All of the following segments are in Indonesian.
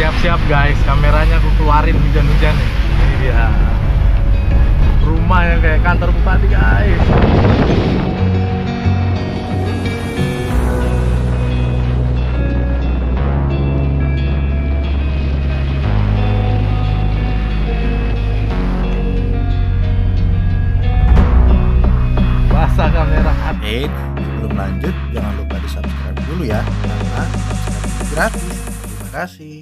Siap-siap guys, kameranya aku keluarin hujan-hujan nih. Ini dia rumah yang kayak kantor bupati guys. Basah kamera. Sebelum lanjut jangan lupa di subscribe dulu ya, karena subscribe itu gratis. Terima kasih.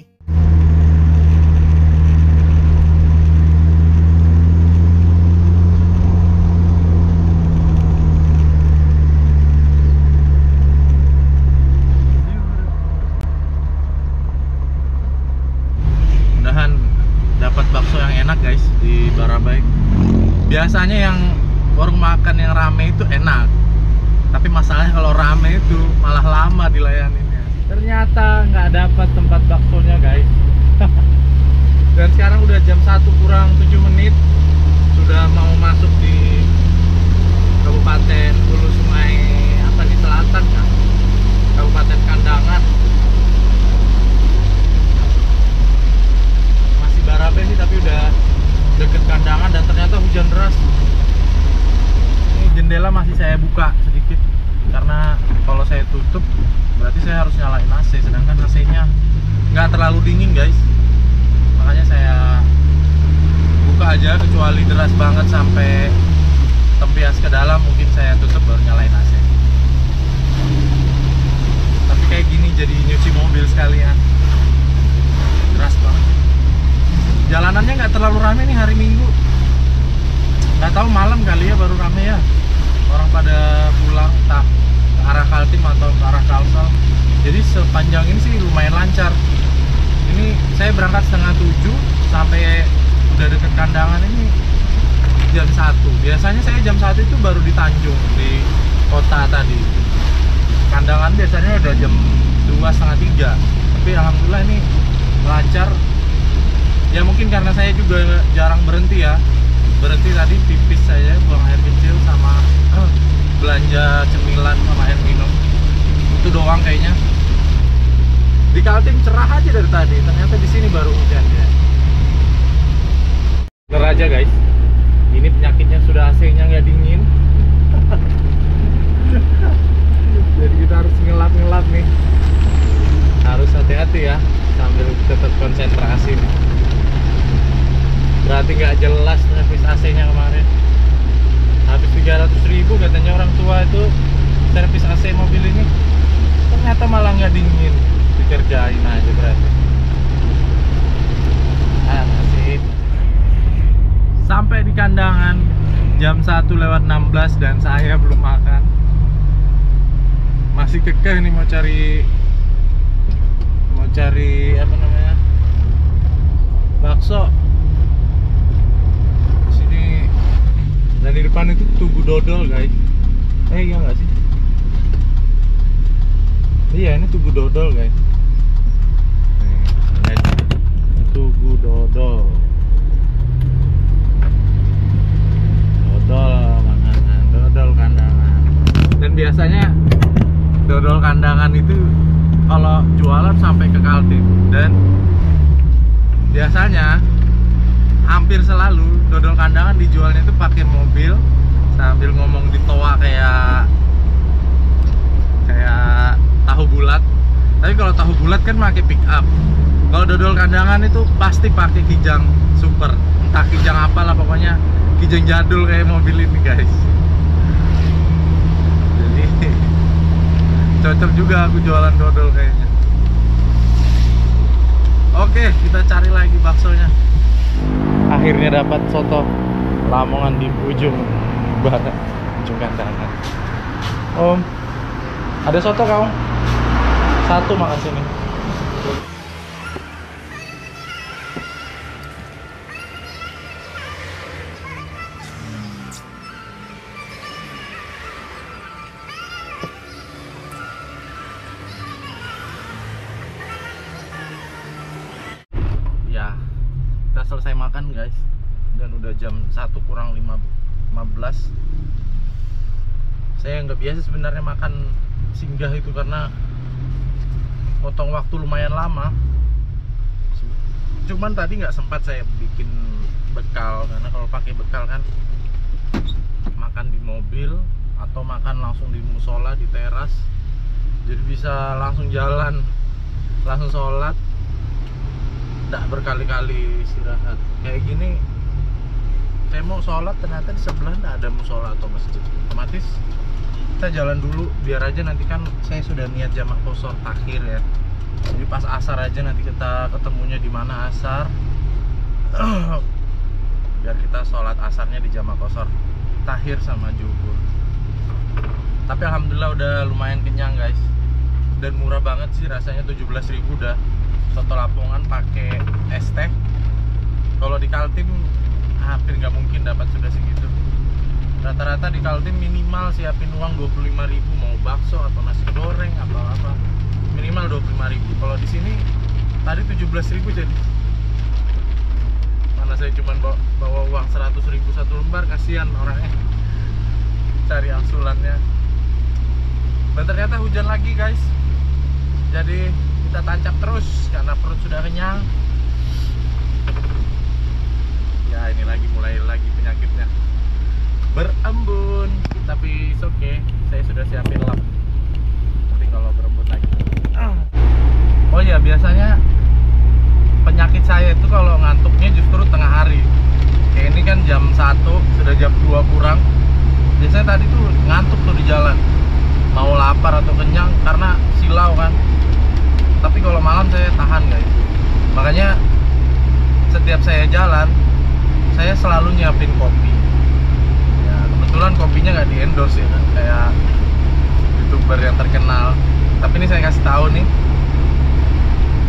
Mudahan dapat bakso yang enak guys di Barabai. Biasanya yang warung makan yang rame itu enak, tapi masalahnya kalau rame itu malah lama dilayaninnya. Ternyata nggak dapat tempat baksonya guys. Dan sekarang udah jam 1 kurang 7 menit, sudah mau masuk di Kabupaten Hulu Sungai apa nih Selatan kan, Kabupaten Kandangan. Masih Barabai sih tapi udah deket Kandangan, dan ternyata hujan deras. Jendela masih saya buka sedikit karena kalau saya tutup berarti saya harus nyalain AC, sedangkan AC-nya nggak terlalu dingin guys, makanya saya buka aja. Kecuali deras banget sampai tempias ke dalam mungkin saya tutup baru nyalain AC. Tapi kayak gini jadi nyuci mobil sekalian, deras banget. Jalanannya nggak terlalu rame nih hari Minggu, nggak tahu malam kali ya baru rame ya, orang pada pulang entah ke arah Kaltim atau ke arah Kalsel. Jadi sepanjang ini sih lumayan lancar. Ini saya berangkat setengah 7 sampai udah deket Kandangan ini jam 1. Biasanya saya jam 1 itu baru di Tanjung, di kota tadi. Kandangan biasanya udah jam 2 setengah 3. Tapi alhamdulillah ini lancar. Ya mungkin karena saya juga jarang berhenti ya. Berhenti tadi pipis saya, buang air kecil sama belanja cemilan sama air minum. Itu doang kayaknya. Di Kaltim cerah aja dari tadi, ternyata di sini baru hujan ya. Bener aja guys. Ini penyakitnya sudah AC-nya nggak dingin. Jadi kita harus ngelap-ngelap nih. Harus hati-hati ya sambil tetap konsentrasi nih. Berarti nggak jelas servis AC-nya kemarin. Habis 300.000 katanya orang tua itu servis AC mobil ini. Ternyata malah nggak dingin. Dikerjain aja berarti. Nasib. Sampai di Kandangan jam 1:16 dan saya belum makan. Masih kekeh nih mau cari apa namanya? Bakso. Dan di depan itu Tugu Dodol guys. Iya nggak sih? Iya ini Tugu Dodol guys. Tugu Dodol. Dodol makanan, dodol Kandangan. Dan biasanya dodol Kandangan itu kalau jualan sampai ke Kaltim. Dan biasanya hampir selalu dodol Kandangan dijualnya itu pakai mobil sambil ngomong di toa kayak tahu bulat. Tapi kalau tahu bulat kan pakai pick up. Kalau dodol Kandangan itu pasti pakai kijang super, entah kijang apalah pokoknya kijang jadul kayak mobil ini guys. Jadi cocok juga aku jualan dodol kayaknya. Oke, kita cari lagi baksonya. Akhirnya dapat soto Lamongan di ujung barat, ujung Kandangan. Om, ada soto kau? Satu makan sini. Ya, kita selesai makan guys, dan udah jam 1 kurang 15. Saya nggak biasa sebenarnya makan singgah itu karena potong waktu lumayan lama. Cuman tadi nggak sempat saya bikin bekal, karena kalau pakai bekal kan makan di mobil atau makan langsung di musola di teras, jadi bisa langsung jalan, langsung sholat, nggak berkali-kali istirahat. Kayak gini saya mau sholat ternyata di sebelah nggak ada musola atau masjid, otomatis kita jalan dulu, biar aja nanti kan saya sudah niat jamak qashar takhir ya. Jadi pas asar aja nanti kita ketemunya di mana asar, biar kita sholat asarnya di jamak qashar takhir sama zuhur. Tapi alhamdulillah udah lumayan kenyang guys, dan murah banget sih rasanya, 17.000 udah soto Lamongan pakai es teh. Kalau di Kaltim hampir nggak mungkin dapat sudah segitu. Rata-rata di Kaltim minimal siapin uang 25.000, mau bakso atau nasi goreng atau apa, minimal 25.000. Kalau di sini tadi 17.000 jadi. Mana saya cuma bawa uang 100.000 satu lembar, kasihan orangnya cari angsulannya. Dan ternyata hujan lagi guys, jadi kita tancap terus karena perut sudah kenyang. Ya ini lagi mulai lagi penyakitnya berembun, tapi it's okay, saya sudah siapin lap nanti kalau berembun lagi. Oh ya, biasanya penyakit saya itu kalau ngantuknya justru tengah hari. Kayak ini kan jam 1, sudah jam 2 kurang. Biasanya tadi tuh ngantuk tuh di jalan, mau lapar atau kenyang karena silau kan. Tapi kalau malam saya tahan guys. Makanya setiap saya jalan, saya selalu nyiapin kopi. Ya kebetulan kopinya nggak di endorse ya kan, kayak YouTuber yang terkenal. Tapi ini saya kasih tahu nih,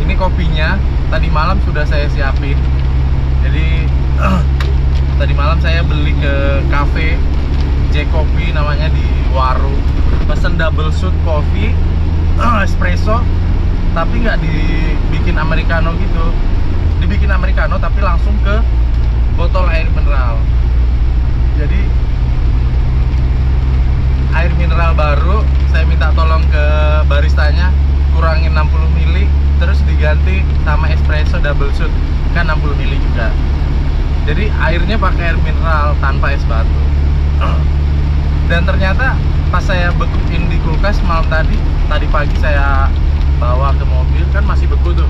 ini kopinya tadi malam sudah saya siapin. Jadi tadi malam saya beli ke cafe J Coffee namanya di Waru, pesen double shot kopi espresso, tapi nggak dibikin americano gitu, dibikin americano tapi langsung ke botol air mineral. Jadi air mineral baru saya minta tolong ke baristanya kurangin 60 ml, terus diganti sama espresso double shot kan 60 ml juga. Jadi airnya pakai air mineral tanpa es batu. Dan ternyata pas saya bekuin di kulkas malam tadi pagi saya bawa ke mobil kan masih beku tuh.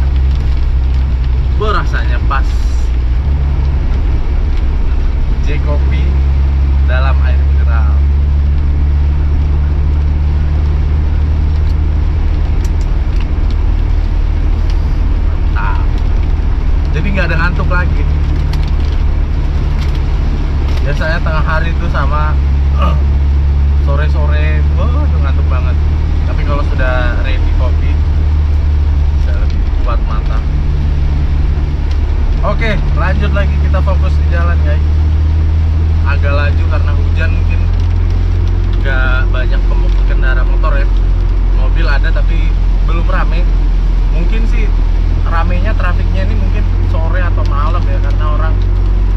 Rasanya pas. J Coffee dalam air mineral. Mantap. Jadi nggak ada ngantuk lagi. Biasanya tengah hari itu sama sore-sore, wah udah ngantuk banget. Tapi kalau sudah ready kopi, bisa lebih kuat mata. Oke, lanjut lagi, kita fokus di jalan guys. Agak laju karena hujan, mungkin nggak banyak pengendara motor ya. Mobil ada tapi belum rame. Mungkin sih ramenya trafiknya ini mungkin sore atau malam ya, karena orang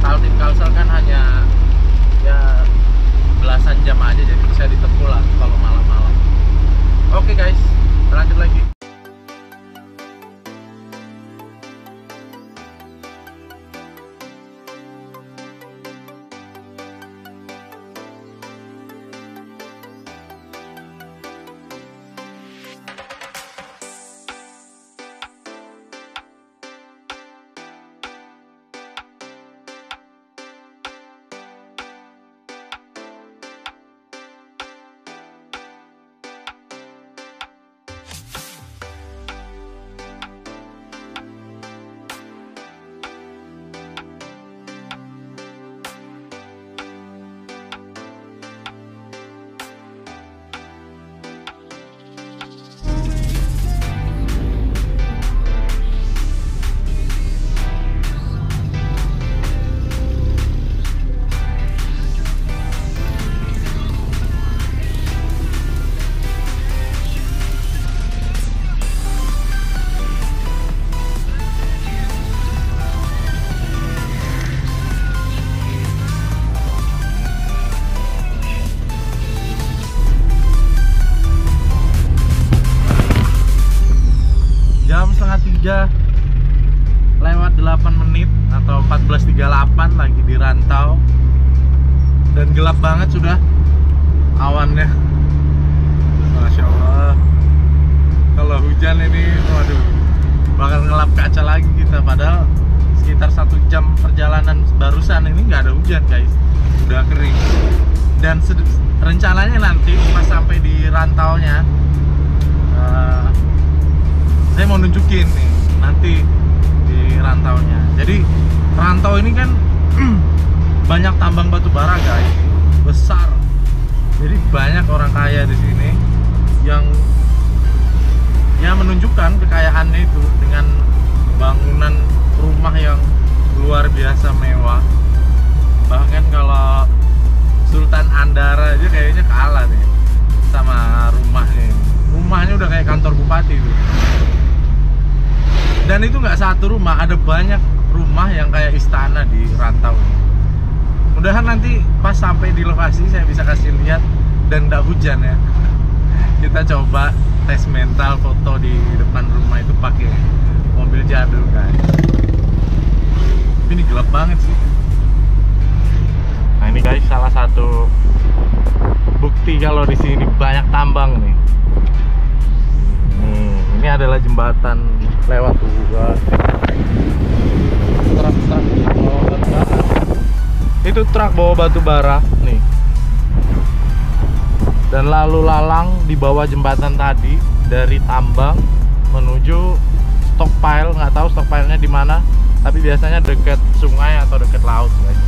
Kaltim Kalsel kan hanya ya belasan jam aja, jadi bisa ditempuh lah kalau malam-malam. Oke guys, lanjut lagi. Jam 2:30 lewat 48 menit atau 14.38 lagi di rantau. Dan gelap banget sudah awannya. Masya Allah. Kalau hujan ini, waduh, bakal ngelap kaca lagi kita. Padahal sekitar 1 jam perjalanan barusan ini nggak ada hujan guys, udah kering. Dan rencananya nanti pas sampai di rantaunya, saya mau nunjukin nih nanti di rantaunya. Jadi rantau ini kan banyak tambang batu bara guys, besar. Jadi banyak orang kaya di sini yang ya menunjukkan kekayaannya itu dengan bangunan rumah yang luar biasa mewah. Bahkan kalau Sultan Andara aja kayaknya kalah nih sama rumahnya. Rumahnya udah kayak kantor bupati tuh. Dan itu nggak satu rumah, ada banyak rumah yang kayak istana di rantau. Mudahan nanti pas sampai di lokasi saya bisa kasih lihat dan nggak hujan ya. Kita coba tes mental foto di depan rumah itu pakai mobil jadul guys. Tapi ini gelap banget sih. Nah ini guys salah satu bukti kalau di sini banyak tambang nih. Ini adalah jembatan lewat juga. Truk bawa batu bara. Itu truk bawa batu bara nih. Dan lalu lalang di bawah jembatan tadi dari tambang menuju stockpile. Nggak tahu stockpile-nya di mana, tapi biasanya dekat sungai atau dekat laut guys.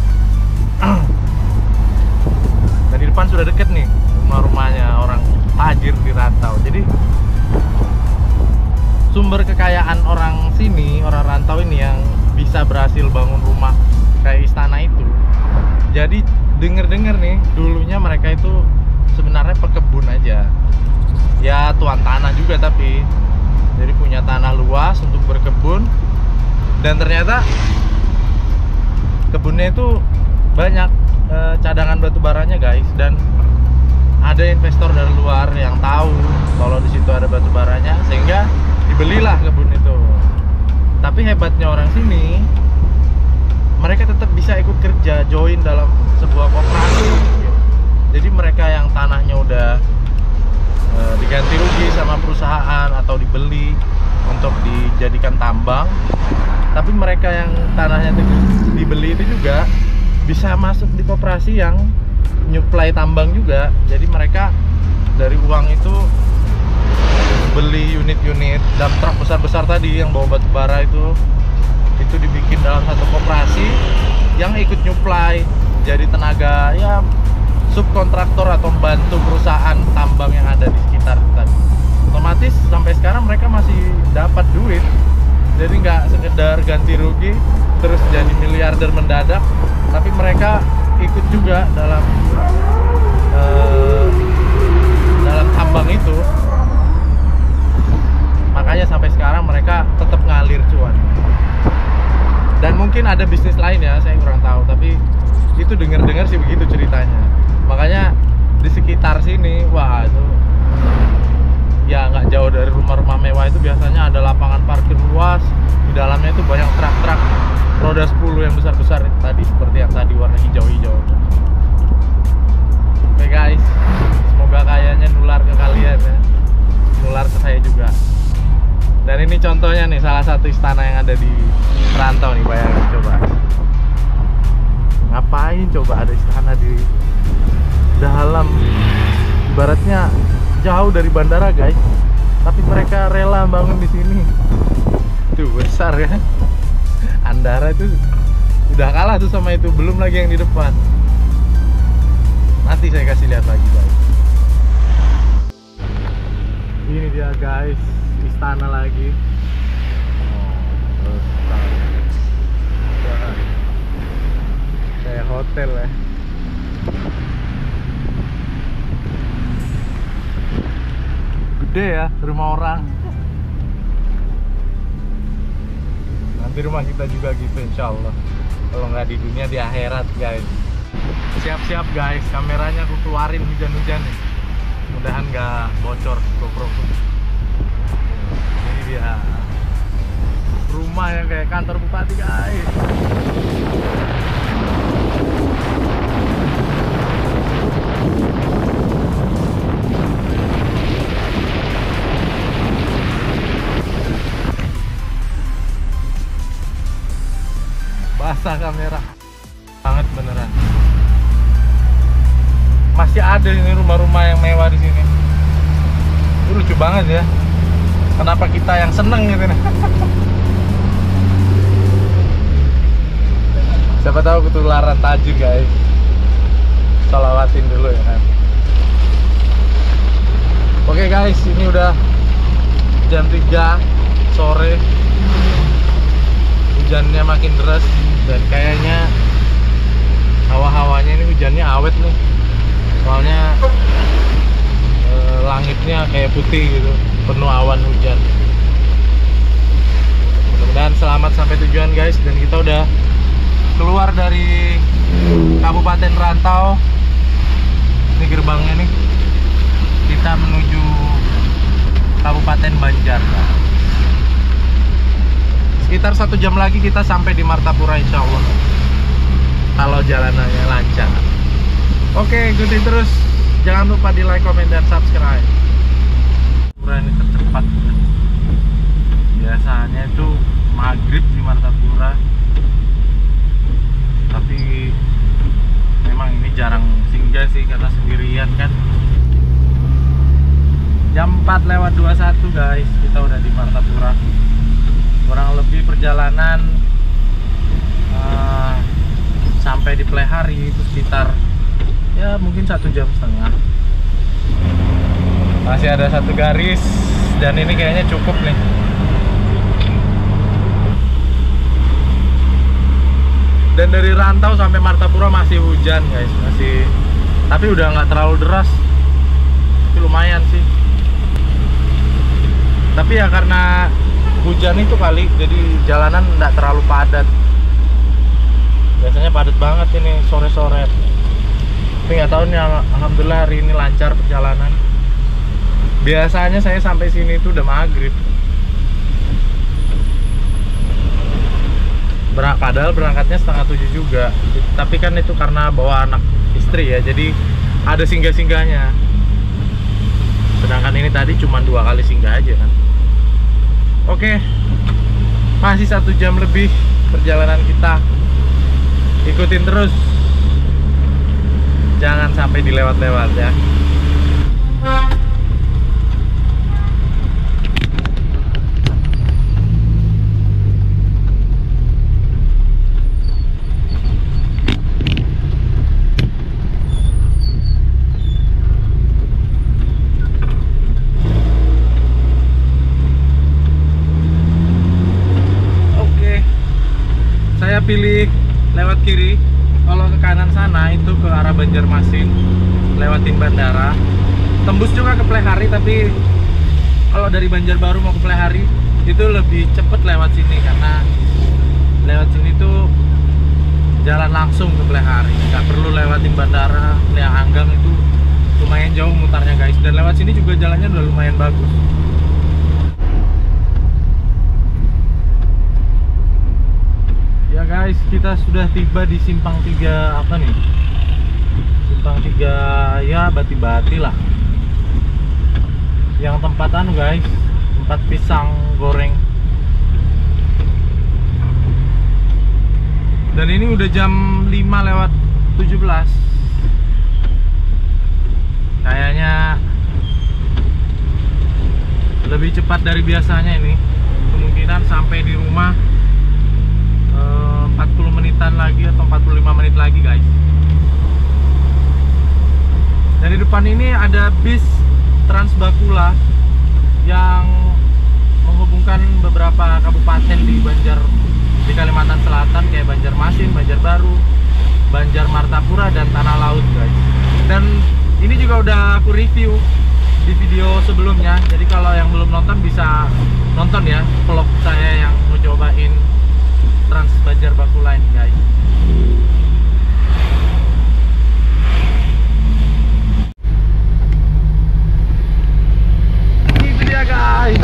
Dan di depan sudah deket nih rumah-rumahnya orang tajir di rantau. Jadi sumber kekayaan orang sini, orang rantau ini yang bisa berhasil bangun rumah kayak istana itu. Jadi denger-denger nih, dulunya mereka itu sebenarnya pekebun aja. Ya tuan tanah juga tapi. Jadi punya tanah luas untuk berkebun. Dan ternyata kebunnya itu banyak cadangan batu baranya guys. Dan ada investor dari luar yang tahu kalau di situ ada batu baranya, sehingga dibelilah kebun itu. Tapi hebatnya orang sini, mereka tetap bisa ikut kerja, join dalam sebuah koperasi. Jadi mereka yang tanahnya udah diganti rugi sama perusahaan atau dibeli untuk dijadikan tambang, tapi mereka yang tanahnya dibeli itu juga bisa masuk di koperasi yang nyuplai tambang juga. Jadi mereka dari uang itu beli unit-unit dump truck besar-besar tadi yang bawa batu bara itu dibikin dalam satu koperasi yang ikut nyuplai, jadi tenaga ya subkontraktor atau membantu perusahaan tambang yang ada di sekitar tadi. Otomatis sampai sekarang mereka masih dapat duit, jadi nggak sekedar ganti rugi terus jadi miliarder mendadak, tapi mereka ikut juga dalam tambang itu. Makanya sampai sekarang mereka tetap ngalir cuan. Dan mungkin ada bisnis lain ya, saya kurang tahu, tapi itu dengar-dengar sih begitu ceritanya. Makanya di sekitar sini, wah itu ya nggak jauh dari rumah-rumah mewah itu biasanya ada lapangan parkir luas. Di dalamnya itu banyak truk-truk roda 10 yang besar-besar tadi, seperti yang tadi warna hijau-hijau. Oke guys, semoga kayaknya nular ke kalian ya, nular ke saya juga. Dan ini contohnya nih, salah satu istana yang ada di rantau nih, bayangin coba. Ngapain coba ada istana di dalam, ibaratnya jauh dari bandara guys, tapi mereka rela bangun di sini. Tuh besar ya. Andara itu udah kalah tuh sama itu, belum lagi yang di depan. Nanti saya kasih lihat lagi guys. Ini dia guys, istana lagi. Oh, kayak hotel ya. Gede ya rumah orang. Nanti rumah kita juga gitu insya Allah. Kalau nggak di dunia, di akhirat guys. Siap-siap guys, kameranya aku keluarin hujan-hujan nih. Mudahan nggak bocor GoPro. Ini dia rumah rumah yang kayak kantor bupati guys. Basah kamera banget beneran. Masih ada ini rumah-rumah yang mewah di sini. Itu lucu banget ya. Kenapa kita yang seneng gitu nih? Siapa tahu ketularan tajir guys. Sholawatin dulu ya kan. Oke guys, ini udah jam 3 sore. Hujannya makin deras dan kayaknya hawa-hawanya ini hujannya awet nih. Soalnya langitnya kayak putih gitu, penuh awan hujan. Mudah-mudahan selamat sampai tujuan guys, dan kita udah keluar dari Kabupaten Rantau. Ini gerbangnya nih. Kita menuju Kabupaten Banjar. Sekitar 1 jam lagi kita sampai di Martapura insya Allah, kalau jalanannya lancar. Oke, ikuti terus. Jangan lupa di like, comment, dan subscribe. Ini tercepat. Biasanya itu maghrib di Martapura, tapi memang ini jarang singgah sih karena sendirian kan. Jam 4:21 guys, kita udah di Martapura. Kurang lebih perjalanan sampai di Plehari itu sekitar ya mungkin 1,5 jam. Masih ada 1 garis dan ini kayaknya cukup nih. Dan dari Rantau sampai Martapura masih hujan guys, tapi udah nggak terlalu deras, tapi lumayan sih. Tapi ya karena hujan itu kali, jadi jalanan nggak terlalu padat. Biasanya padat banget ini sore-sore. Tapi nggak tahu nih, alhamdulillah hari ini lancar perjalanan. Biasanya saya sampai sini itu udah maghrib. Padahal berangkatnya 6:30 juga. Tapi kan itu karena bawa anak istri ya, jadi ada singgah-singgahnya. Sedangkan ini tadi cuma 2 kali singgah aja kan. Oke, masih 1 jam lebih perjalanan kita. Ikutin terus, jangan sampai dilewat-lewat ya. Saya pilih lewat kiri. Kalau ke kanan sana itu ke arah Banjarmasin, lewatin bandara. Tembus juga ke Plehari, tapi kalau dari Banjarbaru mau ke Plehari itu lebih cepet lewat sini, karena lewat sini tuh jalan langsung ke Plehari, nggak perlu lewatin bandara. Liang Anggang itu lumayan jauh mutarnya guys, dan lewat sini juga jalannya udah lumayan bagus. Ya guys, kita sudah tiba di simpang 3 apa nih? Simpang 3 ya Bati-Bati lah. Yang tempat anu guys, tempat pisang goreng. Dan ini udah jam 5:17. Kayaknya lebih cepat dari biasanya ini. Kemungkinan sampai di rumah 40 menitan lagi atau 45 menit lagi guys. Dan di depan ini ada bis Transbakula yang menghubungkan beberapa kabupaten di Kalimantan Selatan, kayak Banjarmasin, Banjarbaru, Banjar Martapura, dan Tanah Laut guys. Dan ini juga udah aku review di video sebelumnya, jadi kalau yang belum nonton bisa nonton ya vlog saya yang mau cobain Trans Banjarbakula ini guys. Ini dia guys,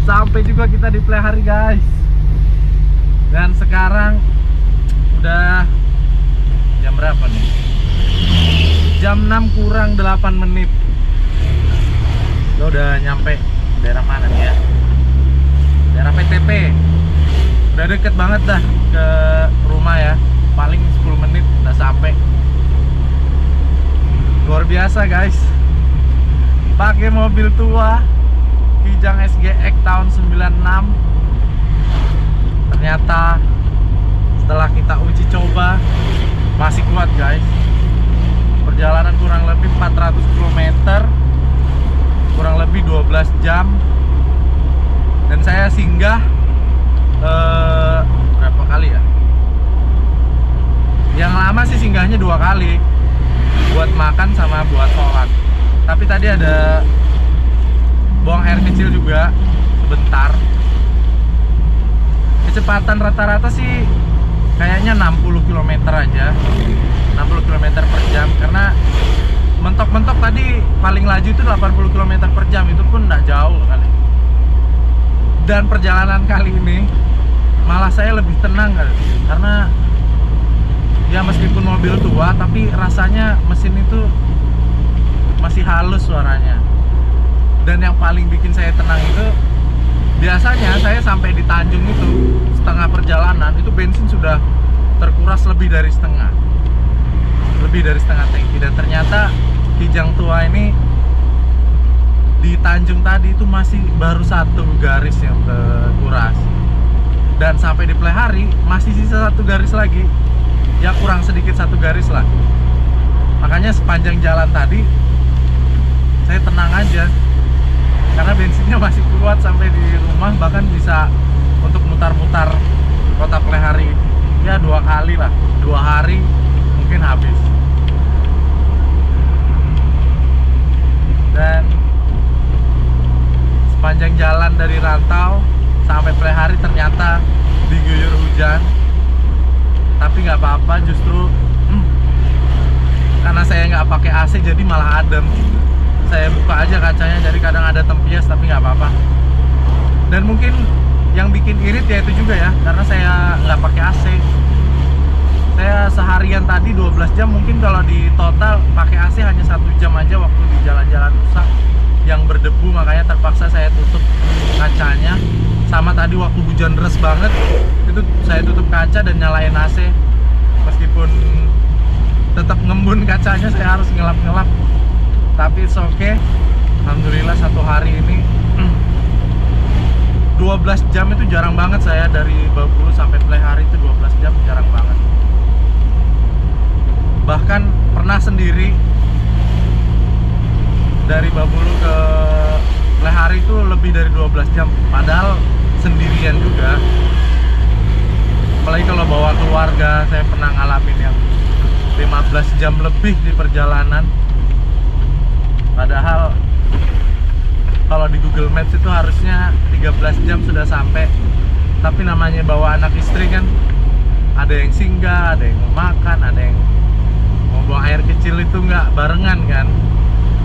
sampai Sampai juga kita di Plehari guys. Dan sekarang udah jam berapa nih? Jam 6 kurang 8 menit. Lo udah nyampe daerah mana nih ya? Daerah PTP. Udah deket banget dah ke rumah ya. Paling 10 menit udah sampai. Luar biasa guys. Pakai mobil tua Kijang SGX tahun 96. Ternyata setelah kita uji coba masih kuat guys. Perjalanan kurang lebih 400 km, kurang lebih 12 jam. Dan saya singgah berapa kali ya? Yang lama sih singgahnya 2 kali, buat makan sama buat sholat. Tapi tadi ada buang air kecil juga sebentar. Kecepatan rata-rata sih kayaknya 60 km aja, 60 km per jam. Karena mentok-mentok tadi paling laju itu 80 km per jam, itu pun nggak jauh kali. Dan perjalanan kali ini malah saya lebih tenang kali, karena ya meskipun mobil tua tapi rasanya mesin itu masih halus suaranya. Dan yang paling bikin saya tenang itu, biasanya saya sampai di Tanjung itu setengah perjalanan itu bensin sudah terkuras lebih dari setengah tangki. Dan ternyata Kijang tua ini di Tanjung tadi itu masih baru 1 garis yang terkuras. Dan sampai di Plehari masih sisa 1 garis lagi, ya kurang sedikit 1 garis lah. Makanya sepanjang jalan tadi saya tenang aja, karena bensinnya masih kuat sampai di rumah. Bahkan bisa untuk mutar-mutar kota Plehari ya 2 kali lah, 2 hari mungkin habis. Dan sepanjang jalan dari Rantau sampai Plehari ternyata diguyur hujan. Tapi nggak apa-apa, justru karena saya nggak pakai AC jadi malah adem. Saya buka aja kacanya, jadi kadang ada tempias tapi nggak apa-apa. Dan mungkin yang bikin irit ya itu juga ya, karena saya nggak pakai AC. Saya seharian tadi 12 jam, mungkin kalau di total pakai AC hanya 1 jam aja waktu di jalan-jalan rusak yang berdebu, makanya terpaksa saya tutup kacanya. Sama tadi waktu hujan deras banget, itu saya tutup kaca dan nyalain AC. Meskipun tetap ngembun kacanya, saya harus ngelap-ngelap. Tapi it's okay. Alhamdulillah 1 hari ini 12 jam itu jarang banget. Saya dari Babulu sampai Plehari itu 12 jam jarang banget. Bahkan pernah sendiri dari Babulu ke Plehari itu lebih dari 12 jam, padahal sendirian juga. Apalagi kalau bawa keluarga, saya pernah ngalamin yang 15 jam lebih di perjalanan. Padahal kalau di Google Maps itu harusnya 13 jam sudah sampai. Tapi namanya bawa anak istri kan, ada yang singgah, ada yang mau makan, ada yang mau buang air kecil, itu nggak barengan kan.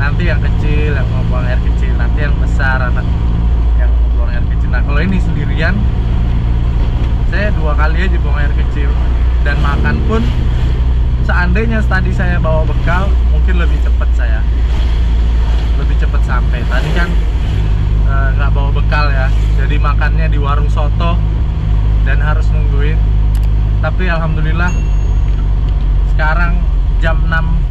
Nanti yang kecil yang mau buang air kecil, nanti yang besar anak yang mau buang air kecil. Nah kalau ini sendirian, saya 2 kali aja buang air kecil. Dan makan pun seandainya tadi saya bawa bekal, mungkin lebih cepat, saya lebih cepat sampai. Tadi kan nggak bawa bekal ya, jadi makannya di warung soto dan harus nungguin. Tapi alhamdulillah sekarang jam 6